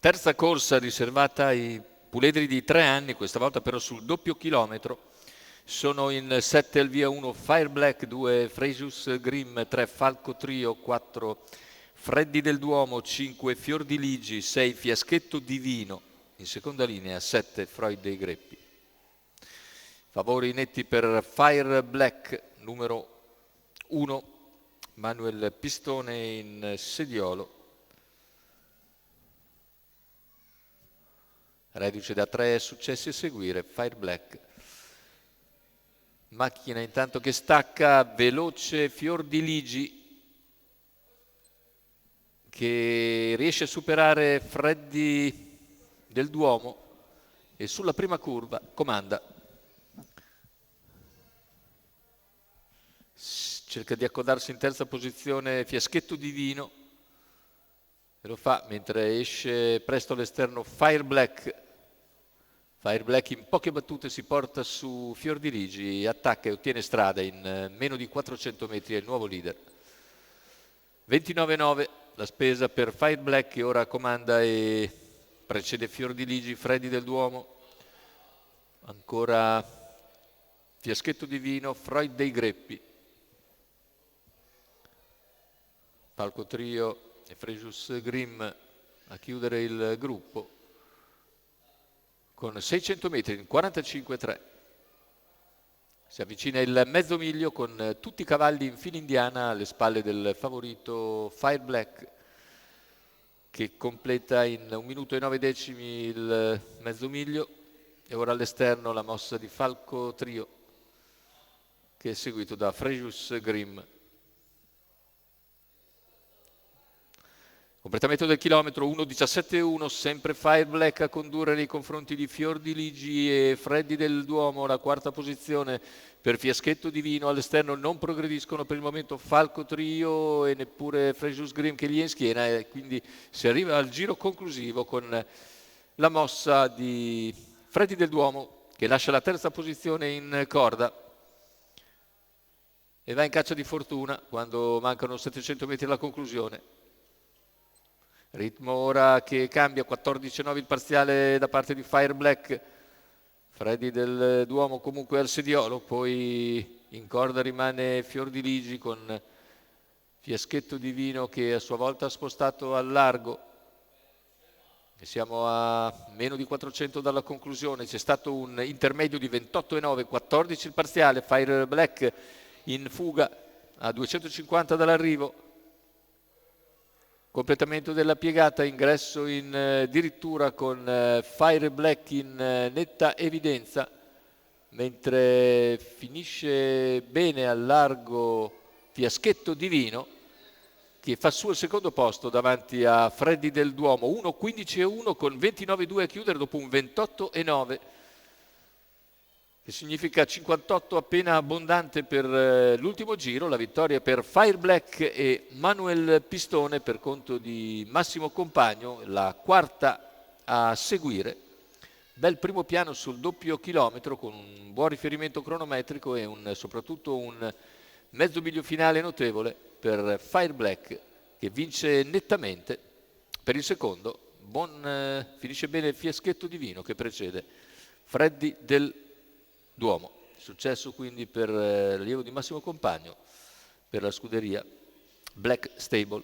Terza corsa riservata ai puledri di 3 anni, questa volta però sul doppio chilometro. Sono in 7 al via 1 Fire Black, 2 Frejus Grimm, 3 Falco Trio, 4 Freddy del Duomo, 5 Fior di Ligi, 6 Fiaschetto Divino, in seconda linea 7 Freud dei Greppi. Favori netti per Fire Black, numero 1 Manuel Pistone in sediolo, reduce da 3 successi a seguire. Fire Black, macchina intanto che stacca, veloce Fior di Ligi che riesce a superare Freddy del Duomo e sulla prima curva comanda. Cerca di accodarsi in terza posizione Fiaschetto Divino e lo fa mentre esce presto all'esterno Fire Black. Fire Black in poche battute si porta su Fior di Ligi, attacca e ottiene strada in meno di 400 metri, è il nuovo leader. 29,9 la spesa per Fire Black che ora comanda e precede Fior di Ligi, Freddy del Duomo, ancora Fiaschetto Divino, Freud dei Greppi, Falco Trio e Frejus Grimm a chiudere il gruppo con 600 metri in 45,3. Si avvicina il mezzo miglio con tutti i cavalli in fila indiana alle spalle del favorito Fire Black che completa in 1 minuto e 9 decimi il mezzo miglio e ora all'esterno la mossa di Falco Trio che è seguito da Frejus Grimm. Completamento del chilometro 1.17.1, sempre Fire Black a condurre nei confronti di Fior di Ligi e Freddy del Duomo, la quarta posizione per Fiaschetto Divino, all'esterno non progrediscono per il momento Falco Trio e neppure Frejus Grimm che gli è in schiena e quindi si arriva al giro conclusivo con la mossa di Freddy del Duomo che lascia la terza posizione in corda e va in caccia di fortuna quando mancano 700 metri alla conclusione. Ritmo ora che cambia, 14,9 il parziale da parte di Fire Black. Freddy del Duomo comunque al sediolo, poi in corda rimane Fior di Ligi con Fiaschetto Divino che a sua volta ha spostato al largo. E siamo a meno di 400 dalla conclusione, c'è stato un intermedio di 28,9, 14 il parziale, Fire Black in fuga a 250 dall'arrivo. Completamento della piegata, ingresso in dirittura con Fire Black in netta evidenza, mentre finisce bene al largo Fiaschetto Divino che fa su il secondo posto davanti a Freddy del Duomo, 1.15.1 con 29,2 a chiudere dopo un 28,9. Che significa 58 appena abbondante per l'ultimo giro, la vittoria per Fire Black e Manuel Pistone per conto di Massimo Compagno, la quarta a seguire. Bel primo piano sul doppio chilometro con un buon riferimento cronometrico e soprattutto un mezzo miglio finale notevole per Fire Black che vince nettamente. Per il secondo finisce bene il Fiaschetto Divino che precede Freddy del Duomo. Successo quindi per l'allievo di Massimo Compagno per la scuderia Black Stable.